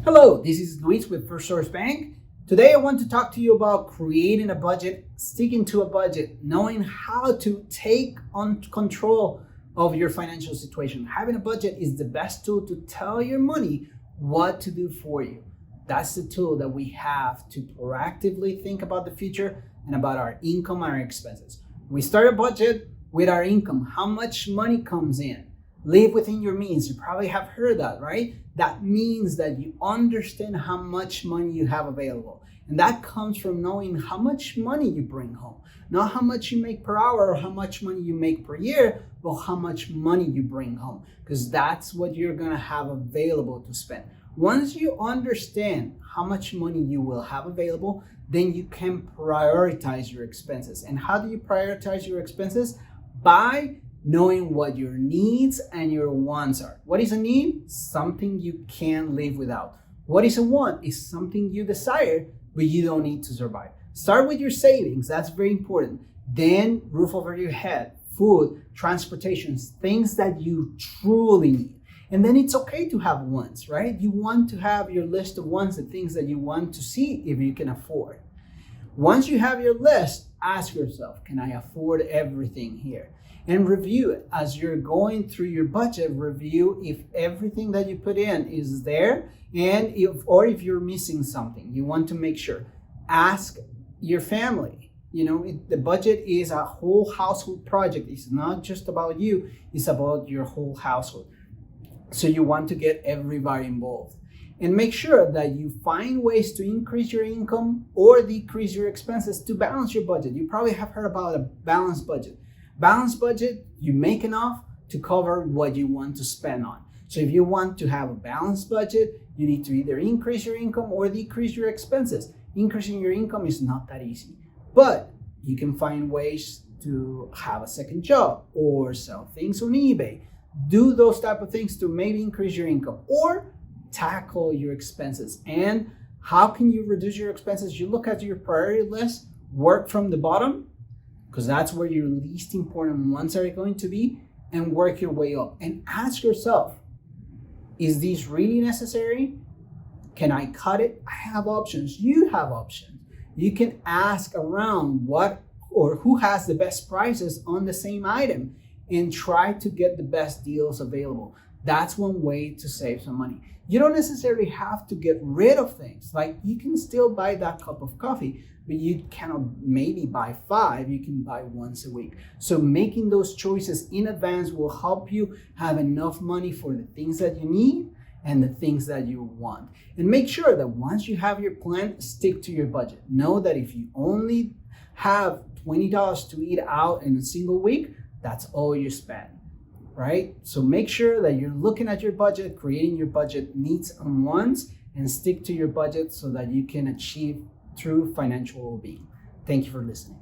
Hello, this is Luis with First Source Bank. Today I want to talk to you about creating a budget, sticking to a budget, knowing how to take on control of your financial situation. Having a budget is the best tool to tell your money what to do for you. That's the tool that we have to proactively think about the future and about our income and our expenses. We start a budget with our income, how much money comes in. Live within your means. You probably have heard that, right? That means that you understand how much money you have available. And that comes from knowing how much money you bring home. Not how much you make per hour or how much money you make per year, but how much money you bring home. Because that's what you're going to have available to spend. Once you understand how much money you will have available, then you can prioritize your expenses. And how do you prioritize your expenses? By knowing what your needs and your wants are. What is a need? Something you can't live without. What is a want? Is something you desire, but you don't need to survive. Start with your savings. That's very important. Then roof over your head, food, transportation, things that you truly need. And then it's okay to have wants, right? You want to have your list of wants and things that you want to see if you can afford. Once you have your list, ask yourself, can I afford everything here? And review it. As you're going through your budget, review if everything that you put in is there, and if you're missing something. You want to make sure. Ask your family. The budget is a whole household project. It's not just about you, it's about your whole household. So you want to get everybody involved. And make sure that you find ways to increase your income or decrease your expenses to balance your budget. You probably have heard about a balanced budget. Balanced budget, you make enough to cover what you want to spend on. So if you want to have a balanced budget, you need to either increase your income or decrease your expenses. Increasing your income is not that easy, but you can find ways to have a second job or sell things on eBay. Do those type of things to maybe increase your income or tackle your expenses. And how can you reduce your expenses? You look at your priority list, work from the bottom, because that's where your least important ones are going to be, and work your way up. And ask yourself, is this really necessary? Can I cut it? I have options. You have options. You can ask around what or who has the best prices on the same item and try to get the best deals available. That's one way to save some money. You don't necessarily have to get rid of things. Like, you can still buy that cup of coffee, but you cannot maybe buy 5, you can buy once a week. So making those choices in advance will help you have enough money for the things that you need and the things that you want. And make sure that once you have your plan, stick to your budget. Know that if you only have $20 to eat out in a single week, that's all you spend, right? So make sure that you're looking at your budget, creating your budget needs and wants, and stick to your budget so that you can achieve true financial well-being. Thank you for listening.